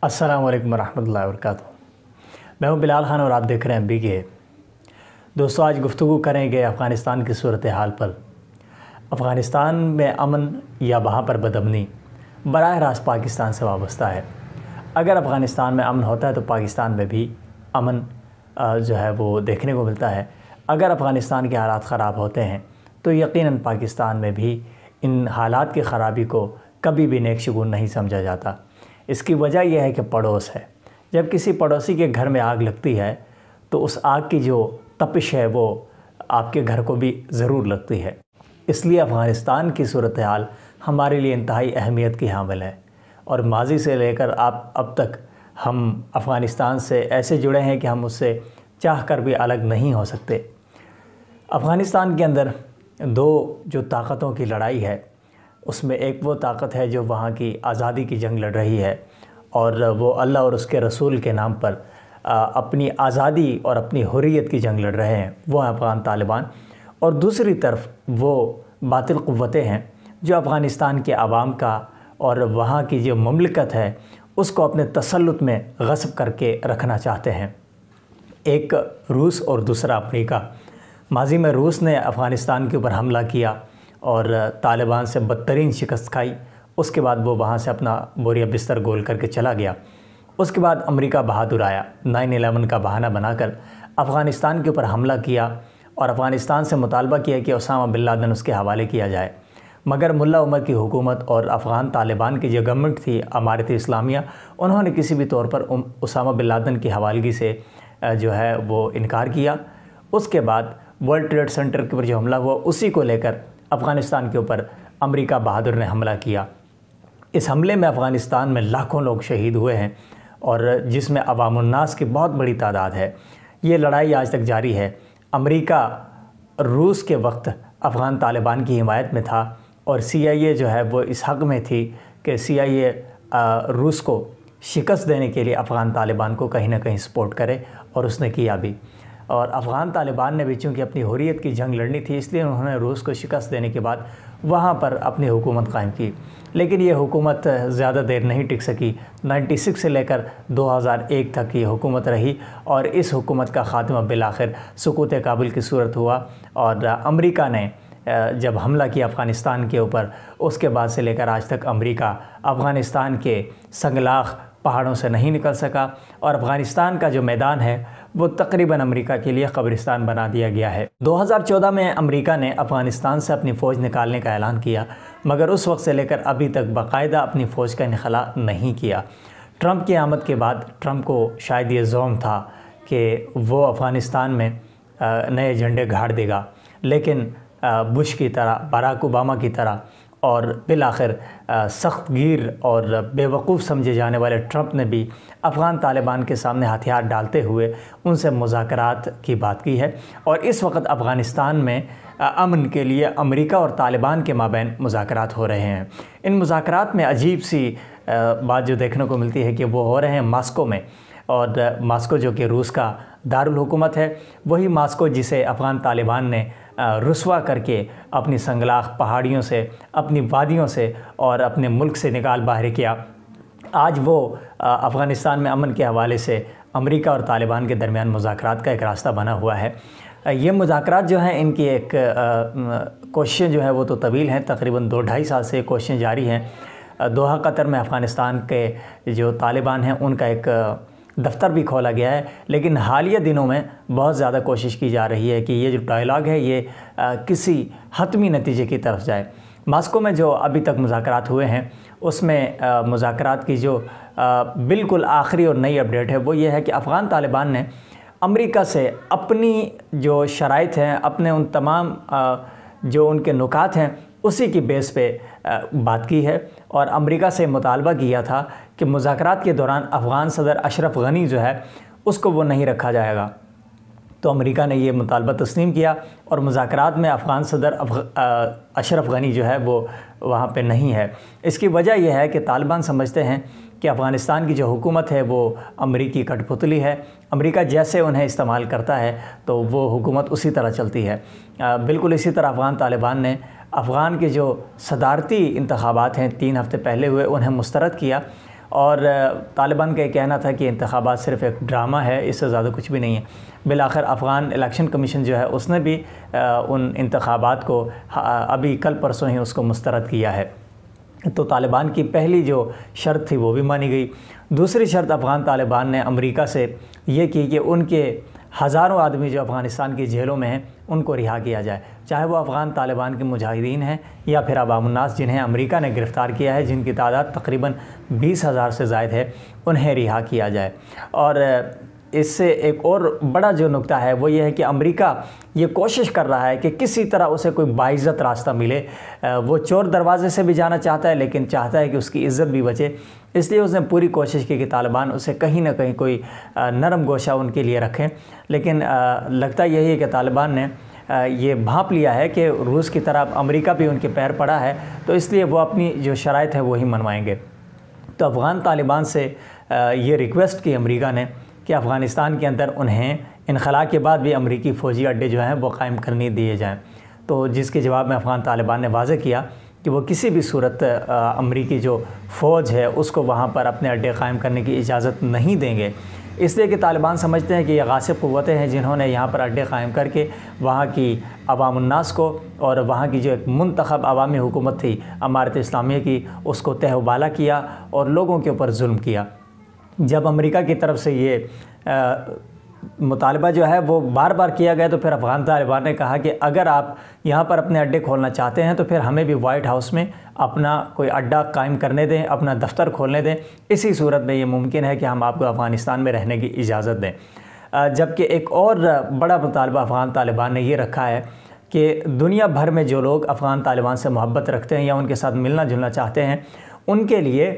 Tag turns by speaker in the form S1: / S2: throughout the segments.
S1: السلام علیکم ورحمۃ اللہ وبرکاتہ۔ میں ہوں بلال خان اور آپ دیکھ رہے ہیں BK۔ دوستو، آج گفتگو کریں گے افغانستان کی صورتحال پر۔ افغانستان میں امن یا وہاں پر بدامنی براہ راست پاکستان سے وابستہ ہے۔ اگر افغانستان میں امن ہوتا ہے تو پاکستان میں بھی امن جو ہے وہ دیکھنے کو ملتا ہے۔ اگر افغانستان کے حالات خراب ہوتے ہیں تو یقیناً پاکستان میں بھی ان حالات کی خرابی کو کبھی بھی نیک شگون نہیں سمجھا جاتا۔ اس کی وجہ یہ ہے کہ پڑوس ہے۔ جب کسی پڑوسی کے گھر میں آگ لگتی ہے تو اس آگ کی جو تپش ہے وہ آپ کے گھر کو بھی ضرور لگتی ہے۔ اس لیے افغانستان کی صورتحال ہمارے لیے انتہائی اہمیت کی حامل ہے، اور ماضی سے لے کر اب تک ہم افغانستان سے ایسے جڑے ہیں کہ ہم اس سے چاہ کر بھی الگ نہیں ہو سکتے۔ افغانستان کے اندر دو جو طاقتوں کی لڑائی ہے، اس میں ایک وہ طاقت ہے جو وہاں کی آزادی کی جنگ لڑ رہی ہے، اور وہ اللہ اور اس کے رسول کے نام پر اپنی آزادی اور اپنی حریت کی جنگ لڑ رہے ہیں، وہ افغان طالبان۔ اور دوسری طرف وہ باطل قوتیں ہیں جو افغانستان کے عوام کا اور وہاں کی جو مملکت ہے اس کو اپنے تسلط میں غصب کر کے رکھنا چاہتے ہیں۔ ایک روس اور دوسرا امریکہ۔ ماضی میں روس نے افغانستان کے اوپر حملہ کیا اور طالبان سے بدترین شکست کھائی۔ اس کے بعد وہ وہاں سے اپنا بوریا بستر گول کر کے چلا گیا۔ اس کے بعد امریکہ بہادر آیا، 9/11 کا بہانہ بنا کر افغانستان کے اوپر حملہ کیا اور افغانستان سے مطالبہ کیا کہ اسامہ بن لادن اس کے حوالے کیا جائے، مگر ملا عمر کی حکومت اور افغان طالبان کی جو گورنمنٹ تھی امارت اسلامیہ، انہوں نے کسی بھی طور پر اسامہ بن لادن کی حوالگی سے جو ہے وہ انکار کیا۔ اس کے بعد ورلڈ ٹریڈ سینٹر کے اوپر جو حملہ ہوا، اسی کو لے کر افغانستان کے اوپر امریکہ بہادر نے حملہ کیا۔ اس حملے میں افغانستان میں لاکھوں لوگ شہید ہوئے ہیں، اور جس میں عوام الناس کی بہت بڑی تعداد ہے۔ یہ لڑائی آج تک جاری ہے۔ امریکہ روس کے وقت افغان طالبان کی حمایت میں تھا، اور CIA جو ہے وہ اس حق میں تھی کہ CIA روس کو شکست دینے کے لیے افغان طالبان کو کہیں نہ کہیں سپورٹ کرے، اور اس نے کیا بھی۔ اور افغان طالبان نے بھی چونکہ اپنی حریت کی جنگ لڑنی تھی، اس لیے انہوں نے روس کو شکست دینے کے بعد وہاں پر اپنی حکومت قائم کی، لیکن یہ حکومت زیادہ دیر نہیں ٹک سکی۔ 96 سے لے کر 2001 تک یہ حکومت رہی، اور اس حکومت کا خاتمہ بالآخر سقوط کابل کی صورت ہوا، اور امریکہ نے جب حملہ کیا افغانستان کے اوپر، اس کے بعد سے لے کر آج تک امریکہ افغانستان کے سنگلاخ پہاڑوں سے نہیں نکل سکا، اور افغانستان کا جو میدان ہے وہ تقریباً امریکہ کے لیے قبرستان بنا دیا گیا ہے۔ 2014 میں امریکہ نے افغانستان سے اپنی فوج نکالنے کا اعلان کیا، مگر اس وقت سے لے کر ابھی تک باقاعدہ اپنی فوج کا انخلا نہیں کیا۔ ٹرمپ کی آمد کے بعد ٹرمپ کو شاید یہ زوم تھا کہ وہ افغانستان میں نئے جھنڈے گاڑ دے گا، لیکن بش کی طرح، باراک اوباما کی طرح، اور بالآخر سخت گیر اور بے وقوف سمجھے جانے والے ٹرمپ نے بھی افغان طالبان کے سامنے ہتھیار ڈالتے ہوئے ان سے مذاکرات کی بات کی ہے، اور اس وقت افغانستان میں امن کے لیے امریکہ اور طالبان کے مابین مذاکرات ہو رہے ہیں۔ ان مذاکرات میں عجیب سی بات جو دیکھنے کو ملتی ہے کہ وہ ہو رہے ہیں ماسکو میں، اور ماسکو جو کہ روس کا دارالحکومت ہے، وہی ماسکو جسے افغان طالبان نے رسوا کر کے اپنی سنگلاخ پہاڑیوں سے، اپنی وادیوں سے اور اپنے ملک سے نکال باہر کیا۔ آج وہ افغانستان میں امن کے حوالے سے امریکہ اور طالبان کے درمیان مذاکرات کا ایک راستہ بنا ہوا ہے۔ یہ مذاکرات جو ہیں، ان کی ایک کوششیں جو ہیں وہ تو طویل ہیں، تقریباً 2-2.5 سال سے یہ کوششیں جاری ہیں۔ دوحہ قطر میں افغانستان کے جو طالبان ہیں ان کا ایک دفتر بھی کھولا گیا ہے، لیکن حالیہ دنوں میں بہت زیادہ کوشش کی جا رہی ہے کہ یہ جو ڈائلاگ ہے یہ کسی حتمی نتیجے کی طرف جائے۔ ماسکو میں جو ابھی تک مذاکرات ہوئے ہیں، اس میں مذاکرات کی جو بالکل آخری اور نئی اپڈیٹ ہے وہ یہ ہے کہ افغان طالبان نے امریکہ سے اپنی جو شرائط ہیں، اپنے ان تمام جو ان کے نکات ہیں، اسی کی بیس پہ بات کی ہے، اور امریکہ سے مطالبہ کیا تھا کہ مذاکرات کے دوران افغان صدر اشرف غنی جو ہے اس کو وہ نہیں رکھا جائے گا۔ تو امریکہ نے یہ مطالبہ تسلیم کیا، اور مذاکرات میں افغان صدر اشرف غنی جو ہے وہ وہاں پہ نہیں ہے۔ اس کی وجہ یہ ہے کہ طالبان سمجھتے ہیں کہ افغانستان کی جو حکومت ہے وہ امریکی کٹ پتلی ہے، امریکہ جیسے انہیں استعمال کرتا ہے تو وہ حکومت اسی طرح چلتی ہے۔ بالکل اسی طرح افغان طالبان نے افغان کے جو صدارتی انتخابات ہیں 3 ہفتے پہلے ہوئے، انہیں مسترد کیا، اور طالبان کا یہ کہنا تھا کہ انتخابات صرف ایک ڈرامہ ہے، اس سے زیادہ کچھ بھی نہیں ہے۔ بالآخر افغان الیکشن کمیشن جو ہے اس نے بھی ان انتخابات کو ابھی کل پرسوں ہی اس کو مسترد کیا ہے۔ تو طالبان کی پہلی جو شرط تھی وہ بھی مانی گئی۔ دوسری شرط افغان طالبان نے امریکہ سے یہ کی کہ ان کے ہزاروں آدمی جو افغانستان کی جیلوں میں ہیں ان کو رہا کیا جائے، چاہے وہ افغان طالبان کے مجاہدین ہیں یا پھر عوام الناس جنہیں امریکہ نے گرفتار کیا ہے، جن کی تعداد تقریباً 20,000 سے زائد ہے، انہیں رہا کیا جائے۔ اور اس سے ایک اور بڑا جو نکتہ ہے وہ یہ ہے کہ امریکہ یہ کوشش کر رہا ہے کہ کسی طرح اسے کوئی باعزت راستہ ملے۔ وہ چور دروازے سے بھی جانا چاہتا ہے، لیکن چاہتا ہے کہ اس کی عزت بھی بچے، اس لیے اس نے پوری کوشش کی کہ طالبان اسے کہیں نہ کہیں کوئی نرم گوشہ ان کے لیے رکھیں۔ لیکن لگتا یہی ہے کہ طالبان نے یہ بھانپ لیا ہے کہ روس کی طرح امریکہ بھی ان کے پیر پڑا ہے، تو اس لیے وہ اپنی جو شرائط ہیں وہی منوائیں گے۔ تو افغان طالبان سے یہ ریکویسٹ کی امریکہ نے کہ افغانستان کے اندر انہیں انخلا کے بعد بھی امریکی فوجی اڈے جو ہیں وہ قائم کرنے دیے جائیں، تو جس کے جواب میں افغان طالبان نے واضح کیا کہ وہ کسی بھی صورت امریکی جو فوج ہے اس کو وہاں پر اپنے اڈے قائم کرنے کی اجازت نہیں دیں گے، اس لیے کہ طالبان سمجھتے ہیں کہ یہ غاصب قوتیں ہیں جنہوں نے یہاں پر اڈے قائم کر کے وہاں کی عوام الناس کو اور وہاں کی جو ایک منتخب عوامی حکومت تھی امارت اسلامیہ کی، اس کو تہ و بالا کیا اور لوگوں کے اوپر ظلم کیا۔ جب امریکہ کی طرف سے یہ مطالبہ جو ہے وہ بار بار کیا گیا تو پھر افغان طالبان نے کہا کہ اگر آپ یہاں پر اپنے اڈے کھولنا چاہتے ہیں تو پھر ہمیں بھی وائٹ ہاؤس میں اپنا کوئی اڈا قائم کرنے دیں، اپنا دفتر کھولنے دیں، اسی صورت میں یہ ممکن ہے کہ ہم آپ کو افغانستان میں رہنے کی اجازت دیں۔ جبکہ ایک اور بڑا مطالبہ افغان طالبان نے یہ رکھا ہے کہ دنیا بھر میں جو لوگ افغان طالبان سے محبت رکھتے ہیں یا ان کے ساتھ ملنا جلنا چاہتے ہیں ان کے لیے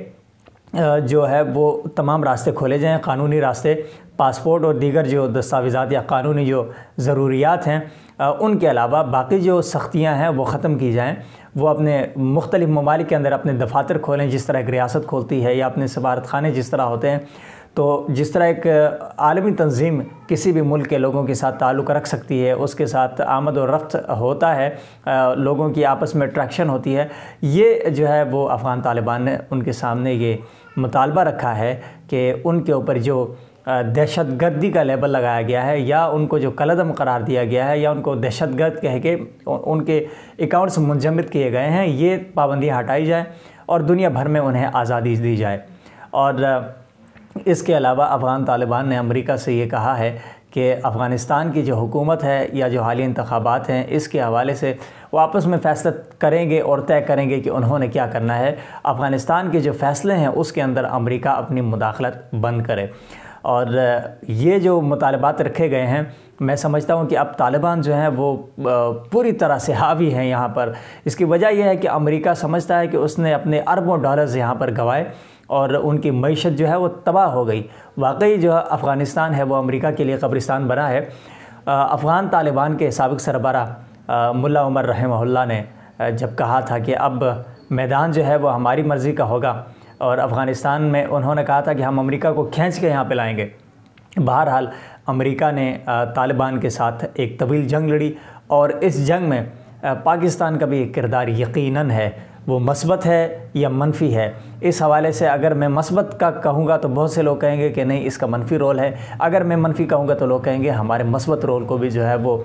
S1: جو ہے وہ تمام راستے کھولے جائیں، قانونی راستے، پاسپورٹ اور دیگر جو دستاویزات یا قانونی جو ضروریات ہیں ان کے علاوہ باقی جو سختیاں ہیں وہ ختم کی جائیں۔ وہ اپنے مختلف ممالک کے اندر اپنے دفاتر کھولیں جس طرح ایک ریاست کھولتی ہے، یا اپنے سفارت خانے جس طرح ہوتے ہیں، تو جس طرح ایک عالمی تنظیم کسی بھی ملک کے لوگوں کے ساتھ تعلق رکھ سکتی ہے، اس کے ساتھ آمد و رفت ہوتا ہے، لوگوں کی آپس میں اٹریکشن ہوتی ہے، یہ جو ہے وہ افغان طالبان نے ان کے سامنے یہ مطالبہ رکھا ہے کہ ان کے اوپر جو دہشت گردی کا لیبل لگایا گیا ہے یا ان کو جو کالعدم قرار دیا گیا ہے یا ان کو دہشت گرد کہہ کے ان کے اکاؤنٹس منجمد کیے گئے ہیں، یہ پابندیاں ہٹائی جائیں اور دنیا بھر میں انہیں آزادی دی جائے۔ اور اس کے علاوہ افغان طالبان نے امریکہ سے یہ کہا ہے کہ افغانستان کی جو حکومت ہے یا جو حالیہ انتخابات ہیں اس کے حوالے سے وہ آپس میں فیصلہ کریں گے اور طے کریں گے کہ انہوں نے کیا کرنا ہے۔ افغانستان کے جو فیصلے ہیں اس کے اندر امریکہ اپنی مداخلت بند کرے۔ اور یہ جو مطالبات رکھے گئے ہیں، میں سمجھتا ہوں کہ اب طالبان جو ہیں وہ پوری طرح سے حاوی ہیں یہاں پر۔ اس کی وجہ یہ ہے کہ امریکہ سمجھتا ہے کہ اس نے اپنے اربوں ڈالرز یہاں پر گنوائے اور ان کی معیشت جو ہے وہ تباہ ہو گئی۔ واقعی جو افغانستان ہے وہ امریکہ کے لیے قبرستان بنا ہے۔ افغان طالبان کے سابق سربراہ ملا عمر رحمہ اللہ نے جب کہا تھا کہ اب میدان جو ہے وہ ہماری مرضی کا ہوگا، اور افغانستان میں انہوں نے کہا تھا کہ ہم امریکہ کو کھینچ کے یہاں پہ لائیں گے۔ بہرحال امریکہ نے طالبان کے ساتھ ایک طویل جنگ لڑی، اور اس جنگ میں پاکستان کا بھی کردار یقیناً ہے، وہ مثبت ہے یا منفی ہے۔ اس حوالے سے اگر میں مثبت کا کہوں گا تو بہت سے لوگ کہیں گے کہ نہیں اس کا منفی رول ہے، اگر میں منفی کہوں گا تو لوگ کہیں گے ہمارے مثبت رول کو بھی جو ہے وہ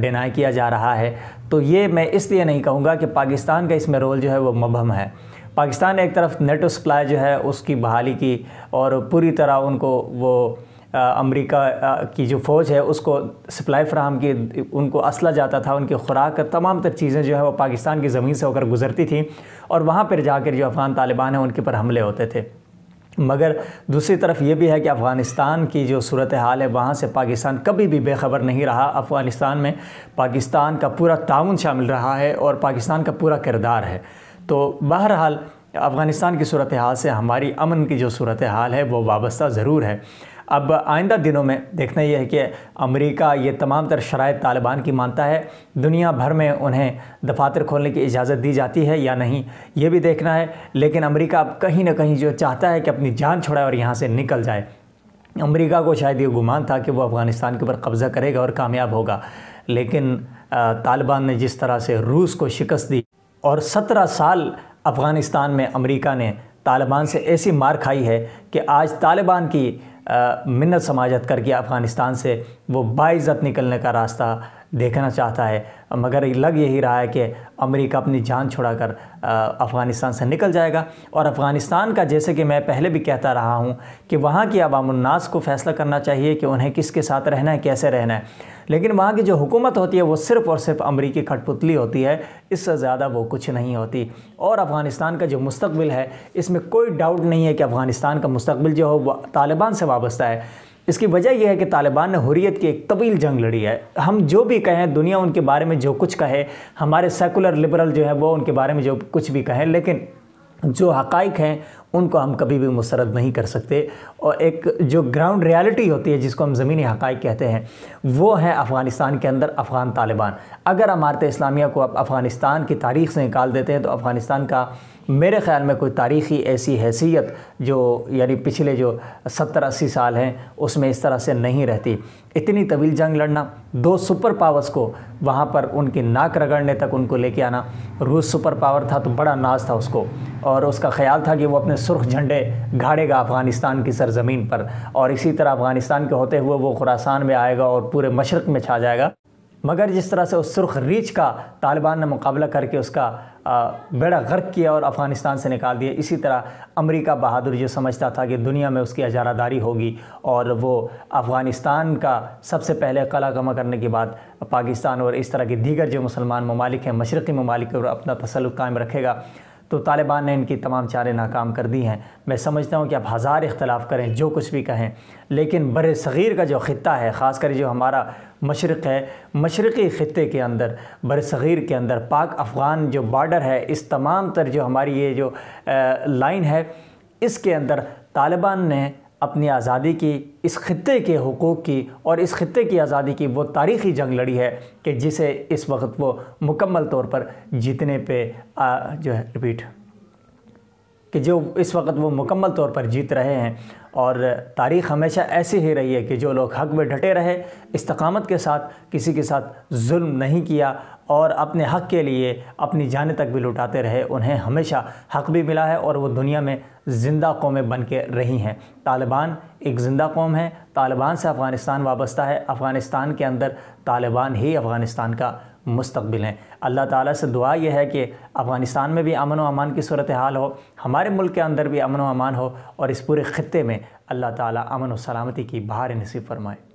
S1: ڈینائی کیا جا رہا ہے۔ تو یہ میں اس لیے نہیں کہوں گا کہ پاکستان کا اس میں رول جو ہے وہ مبہم ہے۔ پاکستان نے ایک طرف نیٹو سپلائی جو ہے اس کی بحالی کی اور پوری طرح ان کو وہ امریکہ کی جو فوج ہے اس کو سپلائی فراہم کی، ان کو اسلحہ جاتا تھا، ان کی خوراک، تمام تر چیزیں جو ہے وہ پاکستان کی زمین سے ہو کر گزرتی تھیں، اور وہاں پر جا کر جو افغان طالبان ہیں ان کے پر حملے ہوتے تھے۔ مگر دوسری طرف یہ بھی ہے کہ افغانستان کی جو صورتحال ہے وہاں سے پاکستان کبھی بھی بے خبر نہیں رہا۔ افغانستان میں پاکستان کا پورا تعاون شامل رہا ہے اور پاکستان کا پورا کردار ہے۔ تو بہرحال افغانستان کی صورتحال سے ہماری امن کی جو صورتحال ہے وہ وابستہ ضرور ہے۔ اب آئندہ دنوں میں دیکھنا یہ ہے کہ امریکہ یہ تمام تر شرائط طالبان کی مانتا ہے، دنیا بھر میں انہیں دفاتر کھولنے کی اجازت دی جاتی ہے یا نہیں، یہ بھی دیکھنا ہے۔ لیکن امریکہ اب کہیں نہ کہیں جو چاہتا ہے کہ اپنی جان چھڑائے اور یہاں سے نکل جائے۔ امریکہ کو شاید یہ گمان تھا کہ وہ افغانستان کے اوپر قبضہ کرے گا اور کامیاب ہوگا، لیکن طالبان نے جس طرح سے روس کو شکست دی اور 17 سال افغانستان میں امریکہ نے طالبان سے ایسی مار کھائی ہے کہ آج طالبان کی منت سماجت کر کے افغانستان سے وہ باعزت نکلنے کا راستہ دیکھنا چاہتا ہے، مگر لگ یہی رہا ہے کہ امریکہ اپنی جان چھڑا کر افغانستان سے نکل جائے گا۔ اور افغانستان کا، جیسے کہ میں پہلے بھی کہتا رہا ہوں، کہ وہاں کی عوام الناس کو فیصلہ کرنا چاہیے کہ انہیں کس کے ساتھ رہنا ہے، کیسے رہنا ہے، لیکن وہاں کی جو حکومت ہوتی ہے وہ صرف اور صرف امریکی کھٹ پتلی ہوتی ہے، اس سے زیادہ وہ کچھ نہیں ہوتی۔ اور افغانستان کا جو مستقبل ہے، اس میں کوئی ڈاؤٹ نہیں ہے کہ افغانستان کا مستقبل جو ہے وہ طالبان سے وابستہ ہے۔ اس کی وجہ یہ ہے کہ طالبان نے حریت کی ایک طویل جنگ لڑی ہے۔ ہم جو بھی کہیں، دنیا ان کے بارے میں جو کچھ کہے، ہمارے سیکولر لبرل جو ہے وہ ان کے بارے میں جو کچھ بھی کہیں، لیکن جو حقائق ہیں ان کو ہم کبھی بھی مسترد نہیں کر سکتے۔ اور ایک جو گراؤنڈ ریالٹی ہوتی ہے، جس کو ہم زمینی حقائق کہتے ہیں، وہ ہے افغانستان کے اندر افغان طالبان۔ اگر امارت اسلامیہ کو افغانستان کی تاریخ سے نکال دیتے ہیں تو افغانستان کا میرے خیال میں کوئی تاریخی ایسی حیثیت جو یعنی پچھلے جو 70-80 سال ہیں اس میں اس طرح سے نہیں رہتی۔ اتنی طویل جنگ لڑنا، 2 سپر پاورز کو وہاں پر ان کی ناک رگڑنے تک ان کو لے کے آنا۔ روس سپر پاور تھا تو بڑا ناز تھا اس کو، اور اس کا خیال تھا کہ وہ اپنے سرخ جھنڈے گاڑے گا افغانستان کی سرزمین پر، اور اسی طرح افغانستان کے ہوتے ہوئے وہ خراسان میں آئے گا اور پورے مشرق میں چھا جائے گا۔ مگر جس طرح سے اس سرخ ریچھ کا طالبان نے مقابلہ کر کے اس کا بیڑا غرق کیا اور افغانستان سے نکال دیا، اسی طرح امریکہ بہادر جو سمجھتا تھا کہ دنیا میں اس کی اجارہ داری ہوگی، اور وہ افغانستان کا سب سے پہلے قلع کما کرنے کے بعد پاکستان اور اس طرح کے دیگر جو مسلمان ممالک ہیں، مشرقی ممالک پر اپنا تسلط قائم رکھے گا۔ تو طالبان نے ان کی تمام چاریں ناکام کر دی ہیں۔ میں سمجھتا ہوں کہ آپ ہزار اختلاف کریں، جو کچھ بھی کہیں، لیکن بر صغیر کا جو خطہ ہے، خاص کر جو ہمارا مشرق ہے، مشرقی خطے کے اندر، بر صغیر کے اندر پاک افغان جو بارڈر ہے، اس تمام تر جو ہماری یہ جو لائن ہے، اس کے اندر طالبان نے اپنی آزادی کی، اس خطے کے حقوق کی اور اس خطے کی آزادی کی وہ تاریخی جنگ لڑی ہے کہ جسے اس وقت وہ مکمل طور پر جیتنے پہ جو اس وقت وہ مکمل طور پر جیت رہے ہیں۔ اور تاریخ ہمیشہ ایسی ہی رہی ہے کہ جو لوگ حق میں ڈٹے رہے، استقامت کے ساتھ، کسی کے ساتھ ظلم نہیں کیا اور اپنے حق کے لیے اپنی جانیں تک بھی لٹاتے رہے، انہیں ہمیشہ حق بھی ملا ہے اور وہ دنیا میں زندہ قومیں بن کے رہی ہیں۔ طالبان ایک زندہ قوم ہے، طالبان سے افغانستان وابستہ ہے، افغانستان کے اندر طالبان ہی افغانستان کا مستقبل ہیں۔ اللہ تعالیٰ سے دعا یہ ہے کہ افغانستان میں بھی امن و امان کی صورتحال ہو، ہمارے ملک کے اندر بھی امن و امان ہو، اور اس پورے خطے میں اللہ تعالیٰ امن و سلامتی کی بہار نصیب فرمائے۔